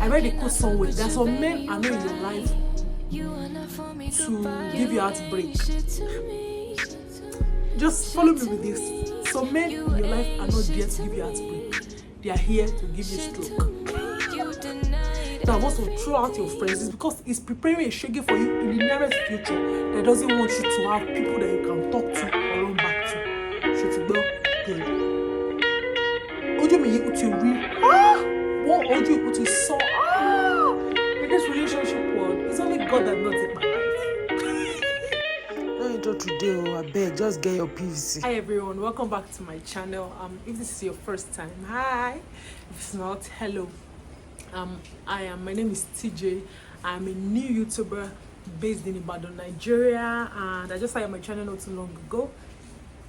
I read a quote somewhere that some men are not in your life to give you heartbreak. Just follow me with this. Some men in your life are not there to give you heartbreak. They are here to give you stroke. That wants to throw out your friends is because it's preparing a shege for you in the nearest future that doesn't want you to have people that you can talk to or run back to. Shotugbo, good. Ojú mi yìí ó ti rí. Wọ́n ojú ó ti sọ. In this relationship world, it's only God that knows it, my life. No intro today, oh, I beg, just get your PVC. Hi everyone, welcome back to my channel. If this is your first time, hi. If it's not, hello. My name is TJ. I'm a new YouTuber based in Ibadan, Nigeria, and I just started my channel not too long ago.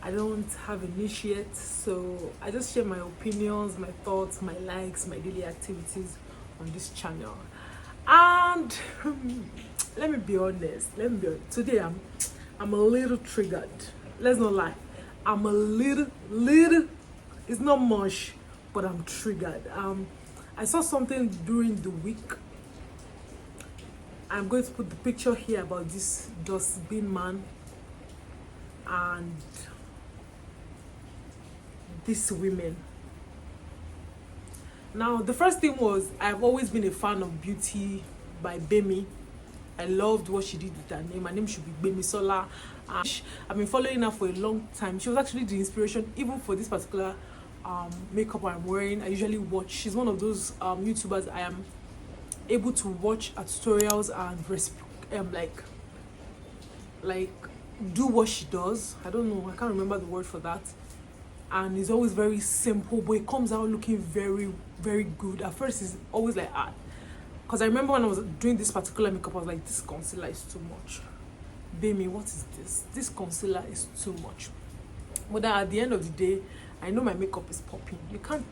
I don't have a niche yet, so I just share my opinions, my thoughts, my likes, my daily activities on this channel. And let me be honest. Today I'm a little triggered. Let's not lie. I'm a little. It's not much, but I'm triggered. I saw something during the week. I'm going to put the picture here about this dustbin man and these women. Now, the first thing was, I've always been a fan of Beauty by Bemi. I loved what she did with her name. Her name should be Bemi Sola. I've been following her for a long time. She was actually the inspiration even for this particular makeup I'm wearing. I usually watch. She's one of those YouTubers I am able to watch her tutorials and like do what she does. I don't know. I can't remember the word for that. And it's always very simple, but it comes out looking very, very good. At first, it's always like because I remember when I was doing this particular makeup, I was like, this concealer is too much. Bemi, what is this? This concealer is too much. But at the end of the day, I know my makeup is popping. You can't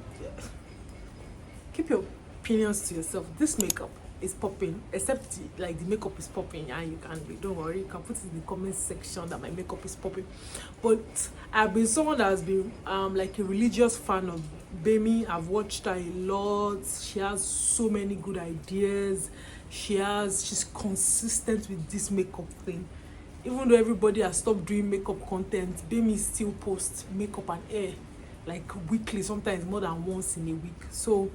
keep your opinions to yourself. This makeup is popping, except the makeup is popping, and you can don't worry, you can put it in the comment section that my makeup is popping. But I've been someone that has been like a religious fan of Bemi. I've watched her a lot. She has so many good ideas. She's consistent with this makeup thing. Even though everybody has stopped doing makeup content, Bemi still posts makeup and hair like weekly, sometimes more than once in a week. So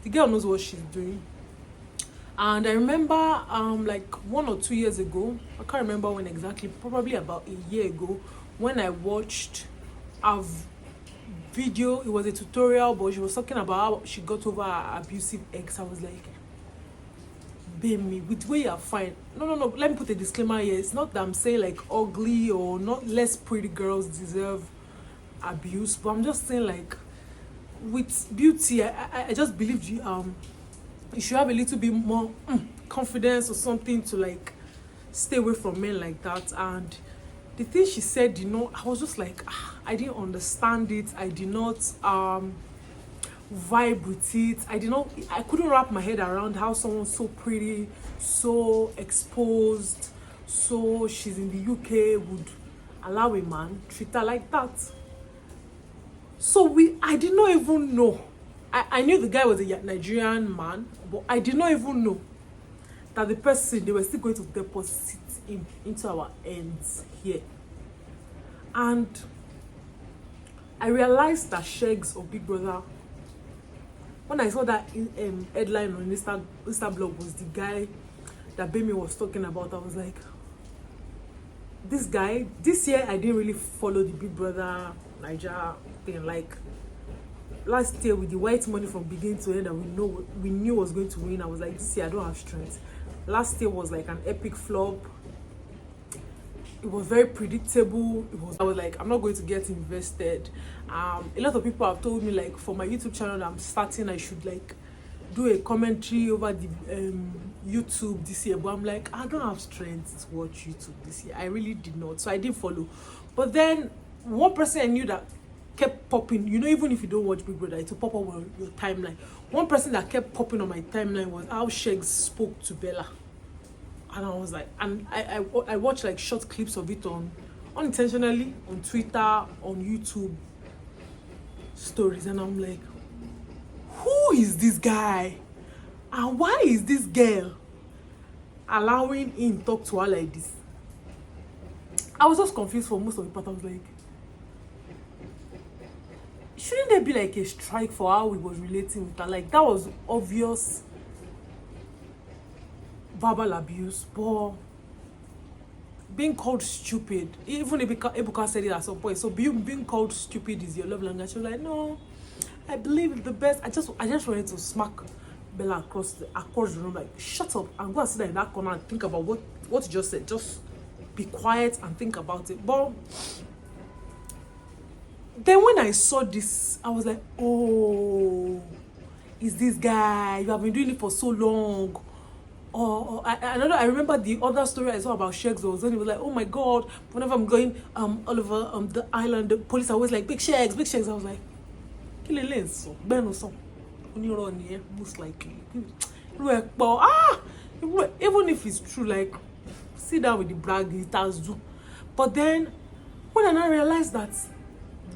the girl knows what she's doing. And I remember like 1 or 2 years ago, I can't remember when exactly, probably about a year ago, when I watched a video. It was a tutorial, but she was talking about how she got over her abusive ex. I was like, Bemi, with the way you're fine. No, let me put a disclaimer here. It's not that I'm saying like ugly or not less pretty girls deserve abuse, but I'm just saying like with Beauty, I just believe you should have a little bit more confidence or something to like stay away from men like that. And the thing she said, I was just like, I didn't understand it. I did not vibe with it. I couldn't wrap my head around how someone so pretty, so exposed, so she's in the UK would allow a man treat her like that. So I did not even know. I knew the guy was a Nigerian man, but I did not even know that the person, they were still going to deposit him into our hands here. And I realized that Shegs or Big Brother, when I saw that headline on Insta blog was the guy that Bemi was talking about, I was like, this guy, this year I didn't really follow the Big Brother Niger thing. Like last year with the white money from beginning to end that we knew was going to win, I was like, this year I don't have strength. Last year was like an epic flop. It was very predictable. I was like, I'm not going to get invested. A lot of people have told me like for my YouTube channel that I'm starting, I should like do a commentary over the YouTube this year, but I'm like, I don't have strength to watch YouTube this year. I really did not, so I didn't follow. But then one person I knew that kept popping, even if you don't watch Big Brother, it will pop up on your timeline. One person that kept popping on my timeline was how Shegs spoke to Bella. And I was like, and I watched like short clips of it unintentionally on Twitter, on YouTube stories, and I'm like, who is this guy? And why is this girl allowing him talk to her like this? I was just confused for most of the part. I was like, shouldn't there be like a strike for how he was relating with her? Like, that was obvious verbal abuse. But being called stupid, even Ebuka said it at some point, so being called stupid is your love language. She was like, no, I believe the best. I just wanted to smack Bella across the room, like, shut up and go and sit down in that corner and think about what you just said. Just be quiet and think about it. But then when I saw this, I was like, oh, is this guy? You have been doing it for so long. I remember the other story I saw about Shakes was when he was like, oh my god, whenever I'm going all over the island, the police are always like, big Shakes. I was like, most likely. Even if it's true, like, sit down with the brag, it has do. But then when I realized that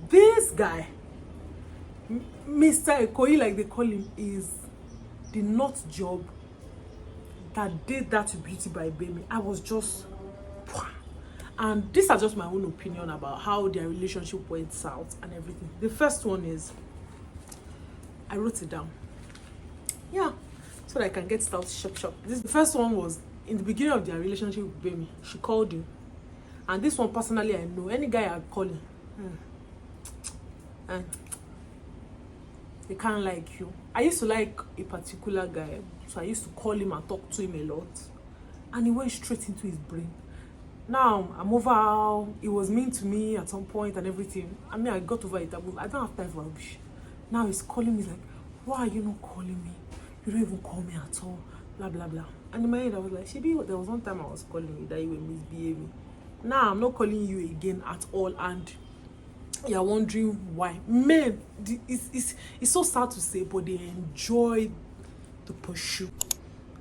this guy, Mr. Ekoyi, like they call him, is the nut job that did that to Beauty by Bemi, I was just, and these are just my own opinion about how their relationship went south and everything. The first one is, I wrote it down, yeah, so that I can get started shop. The first one was in the beginning of their relationship with Bemi. She called him, and this one personally I know, any guy I'd call him, and they can't like you. I used to like a particular guy, so I used to call him and talk to him a lot, and he went straight into his brain. Now I'm over how he was mean to me at some point and everything. I mean, I got over it. I don't have time for rubbish. Now he's calling me like, why are you not calling me? You don't even call me at all. Blah blah blah. And in my head I was like, Shebi, there was one time I was calling you that you were misbehaving. Now I'm not calling you again at all, and you're wondering why. Men, it's so sad to say, but they enjoy the pursuit.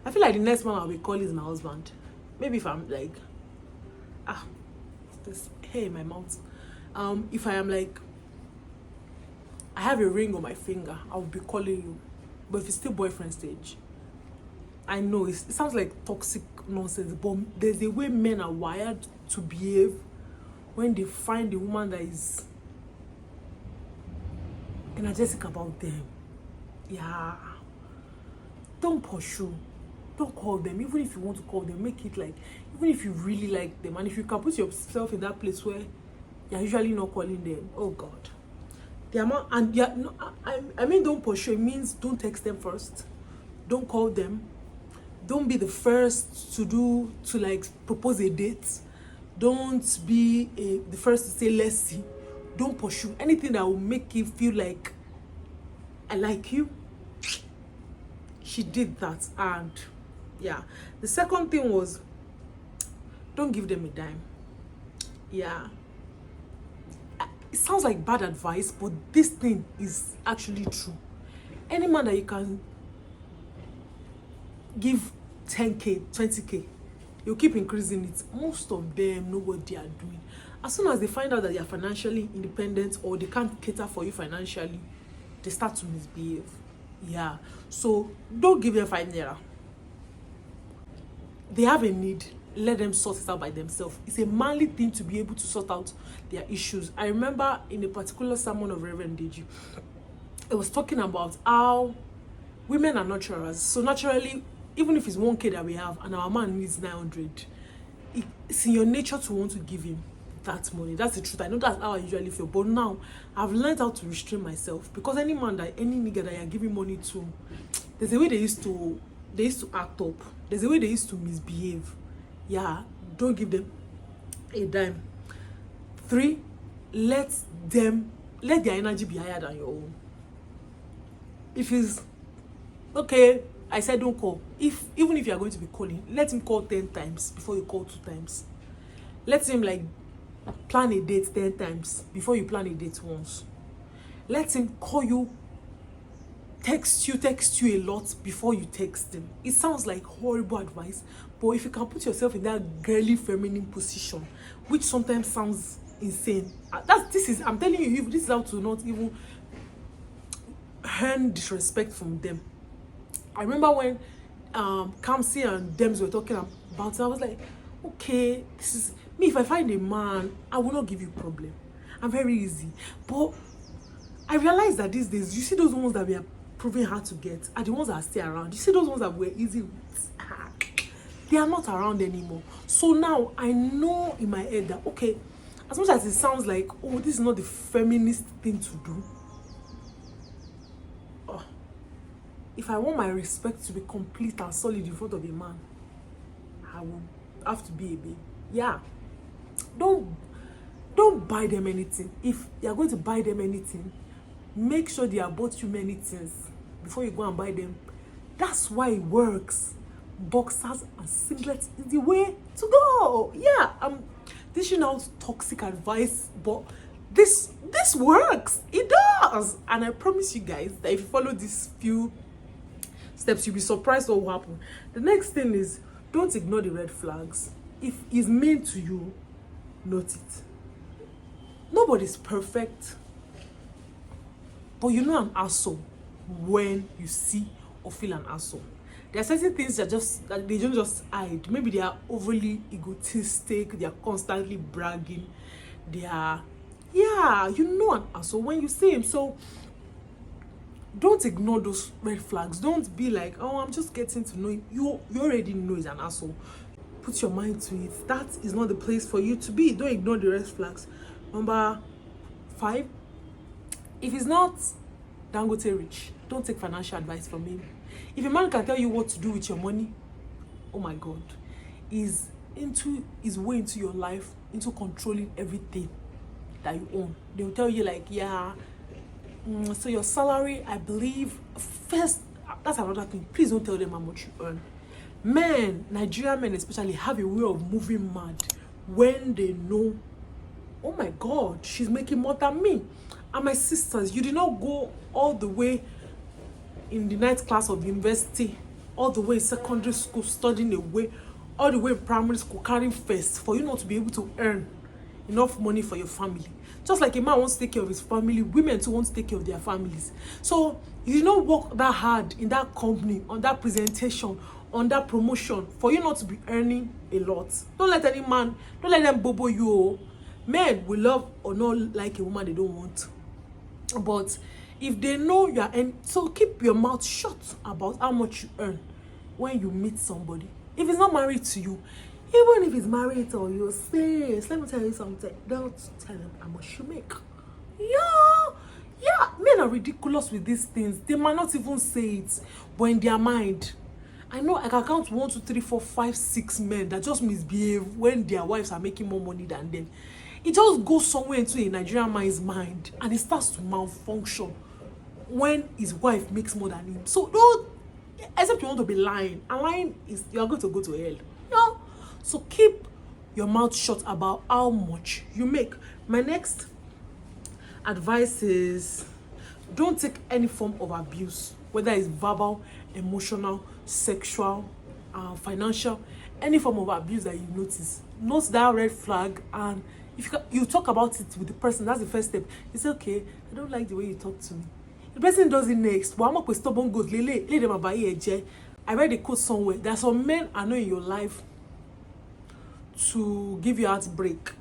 I feel like the next one I'll be calling is my husband. Maybe if I'm like, there's hair in my mouth. If I am like, I have a ring on my finger, I'll be calling you. But if it's still boyfriend stage, I know it sounds like toxic nonsense, but there's a way men are wired to behave when they find a woman that is energetic about them. Yeah, don't pursue, don't call them. Even if you want to call them, make it like, even if you really like them, and if you can put yourself in that place where you're usually not calling them, oh god, the amount. And yeah, no, I mean, don't pursue, it means don't text them first, don't call them, don't be the first to like propose a date, don't be the first to say let's see. Don't pursue anything that will make you feel like I like you. She did that. And yeah, the second thing was, don't give them a dime. Yeah, it sounds like bad advice, but this thing is actually true. Any man that you can give 10k 20k, you keep increasing it. Most of them know what they are doing. As soon as they find out that they are financially independent or they can't cater for you financially, they start to misbehave. Yeah, so don't give them 5 naira. They have a need, let them sort it out by themselves. It's a manly thing to be able to sort out their issues. I remember in a particular sermon of Reverend Deji, it was talking about how women are nurturers. So naturally, even if it's 1k that we have and our man needs 900, it's in your nature to want to give him that money. That's the truth. I know that's how I usually feel, but now I've learned how to restrain myself, because any man that, any nigga that you're giving money to, there's a way they used to act up, there's a way they used to misbehave. Yeah, don't give them a dime. 3, let their energy be higher than your own. If it's okay, I said don't call. Even if you are going to be calling, let him call 10 times before you call 2 times. Let him like plan a date 10 times before you plan a date once. Let him call you, text you a lot before you text him. It sounds like horrible advice, but if you can put yourself in that girly feminine position, which sometimes sounds insane, I'm telling you, this is how to not even earn disrespect from them. I remember when Kamsi and Dems were talking about it, I was like, okay, this is me. If I find a man, I will not give you problem. I'm very easy. But I realized that these days, you see those ones that we are proving hard to get are the ones that are still around. You see those ones that were easy with, they are not around anymore. So now I know in my head that, okay, as much as it sounds like, oh, this is not the feminist thing to do, if I want my respect to be complete and solid in front of a man, I will have to be a babe. Yeah. Don't buy them anything. If you're going to buy them anything, make sure they have bought you many things before you go and buy them. That's why it works. Boxers and singlets is the way to go. Yeah, I'm dishing out toxic advice, but this works. It does. And I promise you guys that if you follow these few steps, you'll be surprised what will happen. The next thing is, don't ignore the red flags. If it's mean to you, note it. Nobody's perfect, but you know an asshole when you see or feel an asshole. There are certain things that they don't just hide. Maybe they are overly egotistic, they are constantly bragging, they are, yeah, you know an asshole when you see him. So don't ignore those red flags. Don't be like, oh, I'm just getting to know him. You already know he's an asshole. Put your mind to it. That is not the place for you to be. Don't ignore the red flags. Number 5, if he's not Dangote rich, don't take financial advice from him. If a man can tell you what to do with your money, oh my God, is way into your life, into controlling everything that you own. They will tell you like, yeah, so your salary, I believe, first, that's another thing. Please don't tell them how much you earn. Men, Nigerian men especially, have a way of moving mad when they know, oh my God, she's making more than me. And my sisters, you did not go all the way in the 9th class of university, all the way in secondary school studying away, all the way in primary school carrying first for you not to be able to earn enough money for your family. Just like a man wants to take care of his family, women too want to take care of their families. So you did not work that hard in that company, on that presentation, on that promotion for you not to be earning a lot. Don't let any man, don't let them bobo you. Men will love or not like a woman they don't want. But if they know you are so keep your mouth shut about how much you earn when you meet somebody. If he's not married to you, even if he's married or you're serious, let me tell you something. Don't tell him how much you make. Yeah, men are ridiculous with these things. They might not even say it, but in their mind, I know I can count 1, 2, 3, 4, 5, 6 men that just misbehave when their wives are making more money than them. It just goes somewhere into a Nigerian man's mind and it starts to malfunction when his wife makes more than him. So don't, except you want to be lying, and lying is you are going to go to hell. No. So keep your mouth shut about how much you make. My next advice is, don't take any form of abuse, whether it's verbal, emotional, sexual, financial, any form of abuse that you notice. Note that red flag, and if you talk about it with the person, that's the first step. You say, okay, I don't like the way you talk to me. The person does it next. But I'm not stubborn goat. I read a quote somewhere. There are some men I know in your life to give you heartbreak.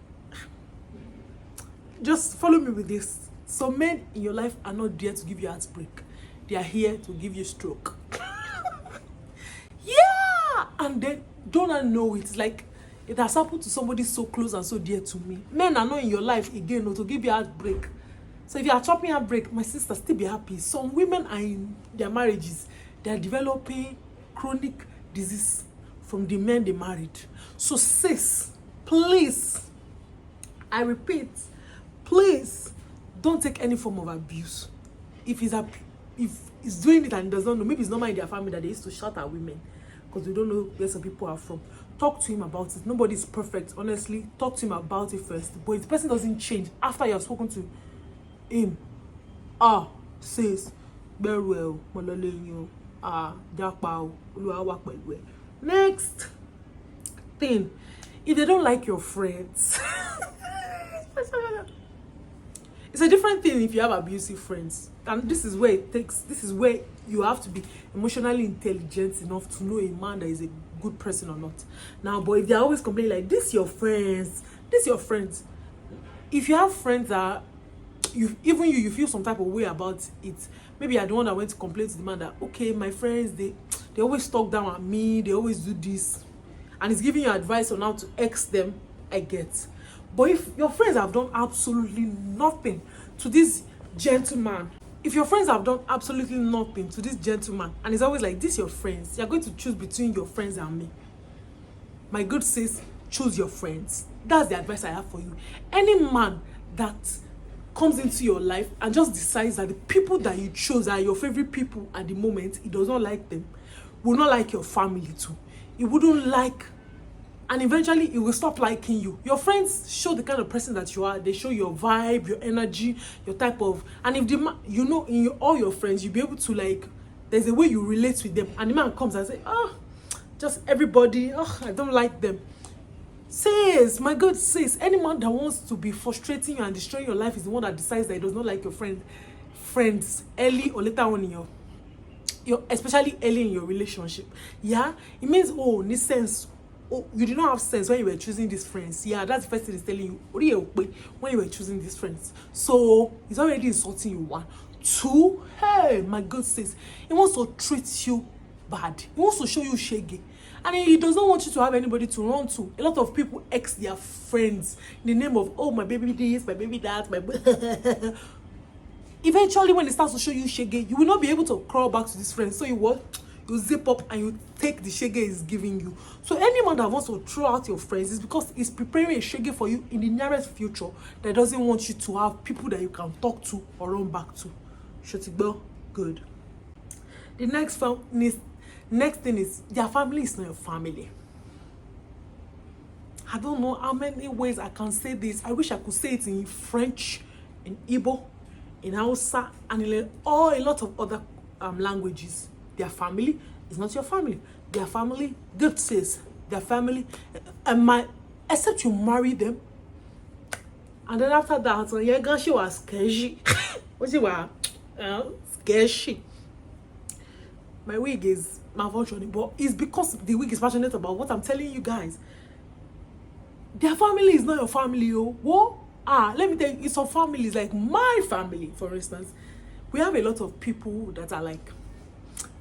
Just follow me with this. Some men in your life are not there to give you heartbreak. They are here to give you stroke. Yeah, and then don't I know it? It's like it has happened to somebody so close and so dear to me. Men are not in your life again, no, to give you heartbreak. So if you are chopping heartbreak, my sister, still be happy. Some women are in their marriages, they are developing chronic disease from the men they married. So sis, please, I repeat, please don't take any form of abuse. If he's doing it and he does not know, maybe it's not in their family that they used to shout at women because we don't know where some people are from. Talk to him about it. Nobody's perfect, honestly. Talk to him about it first. But if the person doesn't change after you have spoken to him, sis, very well, next thing, if they don't like your friends, it's It's a different thing if you have abusive friends. And this is where you have to be emotionally intelligent enough to know a man that is a good person or not. Now, but if they're always complaining like, this your friends, if you have friends that you feel some type of way about it, maybe you're the one that went to complain to the man that, okay, my friends, they always talk down at me, they always do this, and it's giving you advice on how to X them, I get. But if your friends have done absolutely nothing to this gentleman, and it's always like, this your friends, you're going to choose between your friends and me, my good sis, choose your friends. That's the advice I have for you. Any man that comes into your life and just decides that the people that you chose are your favorite people at the moment, he does not like them, will not like your family too. He wouldn't like, and eventually he will stop liking you. Your friends show the kind of person that you are. They show your vibe, your energy, your type of, and if the man, you know, all your friends, you'll be able to, like, there's a way you relate with them, and the man comes and say, just everybody, I don't like them. Sis, my good sis, any man that wants to be frustrating you and destroying your life is the one that decides that he does not like your friends early or later on in your especially early in your relationship. Yeah, it means, in this sense, you did not have sense when you were choosing these friends. Yeah, that's the first thing it's telling you when you were choosing these friends. So it's already insulting you. 1, 2, hey, my good sis, he wants to treat you bad. He wants to show you shaggy. And he doesn't want you to have anybody to run to. A lot of people ex their friends in the name of, my baby this, my baby that, Eventually, when it starts to show you shege, you will not be able to crawl back to this friend. So you zip up and you take the shege is giving you. So anyone that wants to throw out your friends is because he's preparing a shege for you in the nearest future that doesn't want you to have people that you can talk to or run back to. Shotigbo, good. The next thing is their family is not your family. I don't know how many ways I can say this. I wish I could say it in French, in Igbo, in Hausa, and in a lot of other languages. Their family is not your family. Their family, God says, their family, except you marry them. And then after that, she was sketchy. What you were? Sketchy. My wig is malfunctioning, but it's because the wig is passionate about what I'm telling you guys. Their family is not your family, What? Let me tell you, it's some families, like my family, for instance. We have a lot of people that are like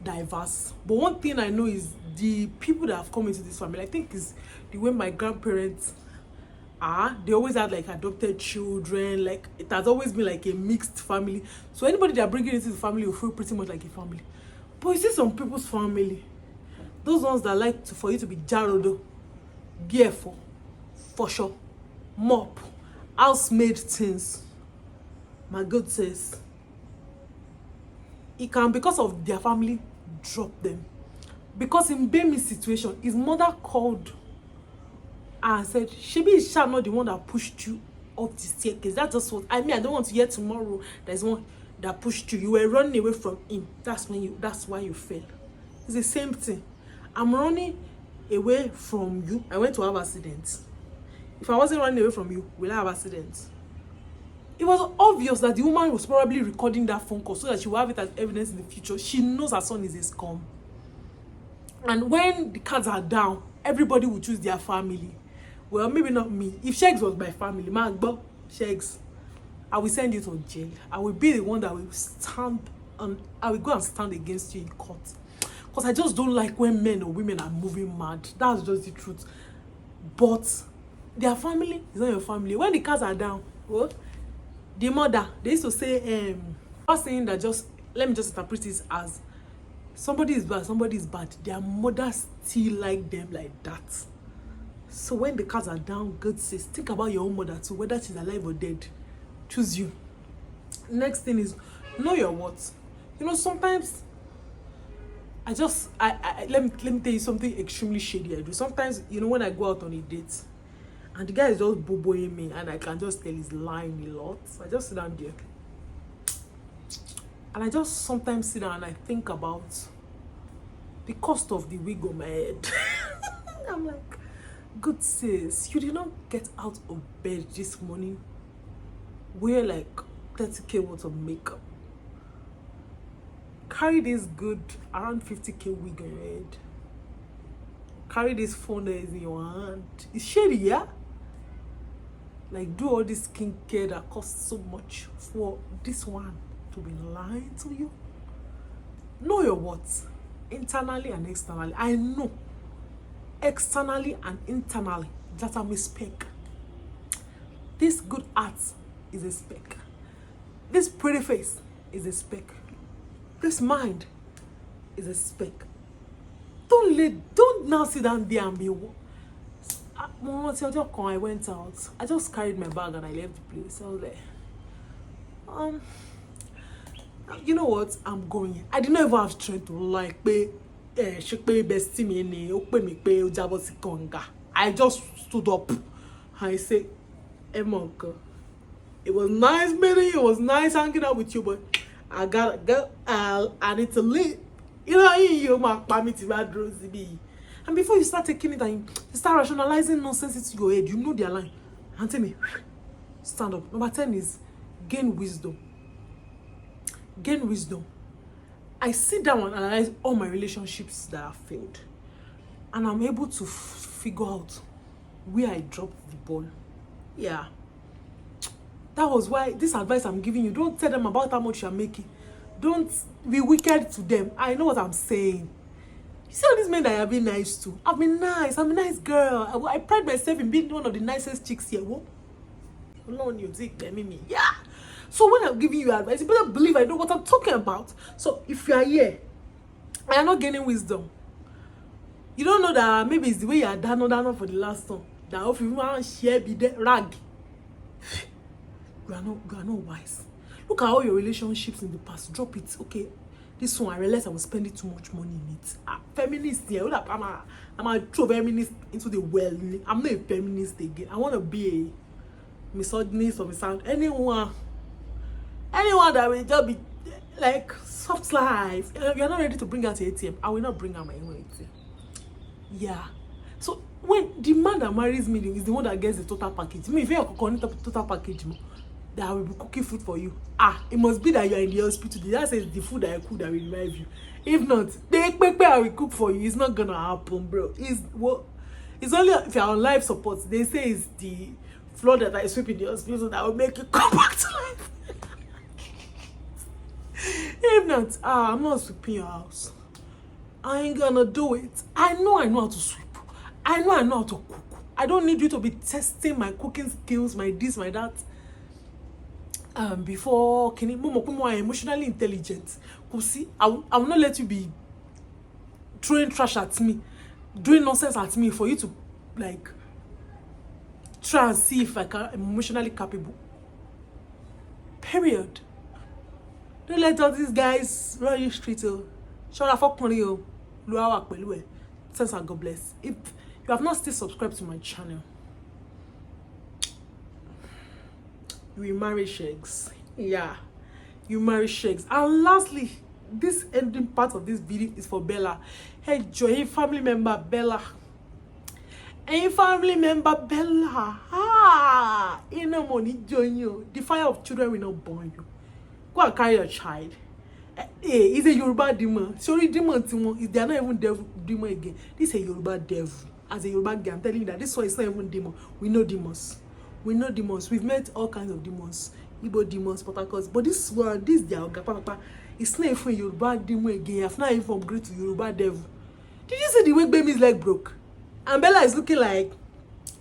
diverse. But one thing I know is the people that have come into this family, I think, is the way my grandparents are. They always had like adopted children. Like, it has always been like a mixed family. So anybody that bring it into the family will feel pretty much like a family. But you see some people's family, those ones that like for you to be jarodo, careful, for sure, mop, housemaid things. My God says, it can, because of their family, drop them. Because in Bemi's situation, his mother called and said, Shebi is not the one that pushed you up the staircase. That's just what I mean. I don't want to hear tomorrow there's one that pushed you. You were running away from him. That's why you fell. It's the same thing. I'm running away from you. I went to have accidents. If I wasn't running away from you, will I have accidents? It was obvious that the woman was probably recording that phone call so that she will have it as evidence in the future. She knows her son is a scum. And when the cards are down, everybody will choose their family. Well, maybe not me. If Shegs was my family, Shegs, I will send you to jail. I will be the one that will I will go and stand against you in court. Because I just don't like when men or women are moving mad. That's just the truth. But their family is not your family. When the cards are down, what? The mother, they used to say, I was saying that let me just interpret this as somebody is bad. Their mother still like them like that. So when the cards are down, God says, think about your own mother too, whether she's alive or dead. Choose you. Next thing is, know your worth. Sometimes let me tell you something extremely shady I do. Sometimes, when I go out on a date, and the guy is just boboing me, and I can just tell he's lying a lot. I just sit down there. And I just sometimes sit down and I think about the cost of the wig on my head. I'm like, good sis, you did not get out of bed this morning where like 30k worth of makeup. Carry this good around 50k wig on your head. Carry this phone that is in your hand. It's shady, yeah? Like, do all this skincare that costs so much for this one to be lying to you. Know your worth, internally and externally. I know, externally and internally, that I'm a speck. This good art is a speck. This pretty face is a speck. This mind is a speck. Don't now sit down there and be. I went out. I just carried my bag and I left the place. I was like, you know what? I'm going. I didn't even have strength to like pay. I just stood up and I said, hey, Monka, it was nice meeting you. It was nice hanging out with you, but I gotta go. I need to leave. You know, you might permit me. And before you start taking it and you start rationalizing nonsense into your head, you know their line. And tell me, stand up. Number 10 is gain wisdom. Gain wisdom. I sit down and analyze all my relationships that have failed. And I'm able to figure out where I dropped the ball. Yeah. That was why this advice I'm giving you, don't tell them about how much you're making. Don't be wicked to them. I know what I'm saying. You see all these men that I've been nice to? I've been nice. I'm a nice girl. I pride myself in being one of the nicest chicks here. What? Yeah. So when I'm giving you advice, you better believe I know what I'm talking about. So if you are here and you're not gaining wisdom, you don't know that maybe it's the way you are done for the last time. That if you want to share be there, rag. You are not wise. Look at all your relationships in the past. Drop it. Okay. This one, I realized I was spending too much money in it. Feminist here. I'm a throw feminist into the well. I'm not a feminist again. I want to be a misogynist or misogynist. Anyone that will just be like soft life. You're not ready to bring out your ATM. I will not bring out my own ATM. Yeah. So when the man that marries me is the one that gets the total package. Me, if you're calling total package, that I will be cooking food for you. It must be that you are in the hospital. That says the food that I cook that will revive you. If not, the ekpekpe I will cook for you. It's not gonna happen, bro. It's only if you're on life support. They say it's the floor that I sweep in the hospital that will make you come back to life. If not, I'm not sweeping your house. I ain't gonna do it. I know how to sweep. I know how to cook. I don't need you to be testing my cooking skills, my this, my that. Before can more emotionally intelligent. See, I will not let you be throwing trash at me, doing nonsense at me for you to like try and see if I'm emotionally capable. Period. Don't let all these guys run you straight. Shout out for money. Thanks and God bless. If you have not still subscribed to my channel, you marry shakes. Yeah, you marry shakes. And lastly, this ending part of this video is for Bella. Hey, Joy, family member Bella. Hey, family member Bella. You know money join you. The fire of children will not burn you. Go and carry your child. Hey, he's a Yoruba demon. Sorry, demon Timon. They are not even devil demon again. This is a Yoruba devil. As a Yoruba girl, I'm telling you that this one is not even demon. We know demons. We know demons. We've met all kinds of demons. Igbo demons, Potakos. But this one, this their Papa. It's not even Yoruba demon again. I've not even upgraded to Yoruba devil. Did you see the way baby's leg broke? And Bella is looking like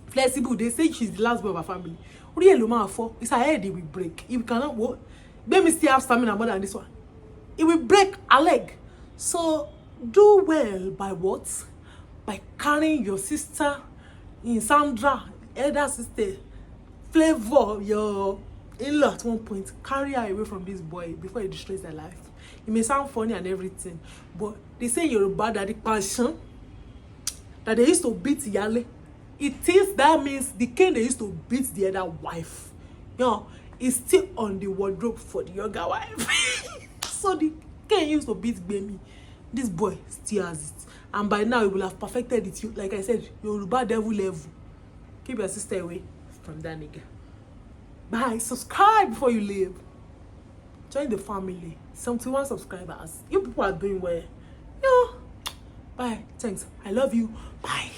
flexible. They say she's the last boy of her family. It's her head it will break. If you cannot walk, baby still have stamina more than this one. It will break a leg. So do well by what? By carrying your sister in Sandra, elder sister, Flavor, your in-law at one point. Carry her away from this boy before he destroys their life. It may sound funny and everything, but they say Yoruba that the passion that they used to beat Yale. That means the king they used to beat the other wife, is still on the wardrobe for the younger wife. So the king used to beat Gbemi. This boy still has it. And by now, he will have perfected it. Like I said, Yoruba devil level. Keep your sister away from that nigga. Bye. Subscribe before you leave. Join the family. 71 subscribers. You people are doing well. Yeah. Bye. Thanks. I love you. Bye.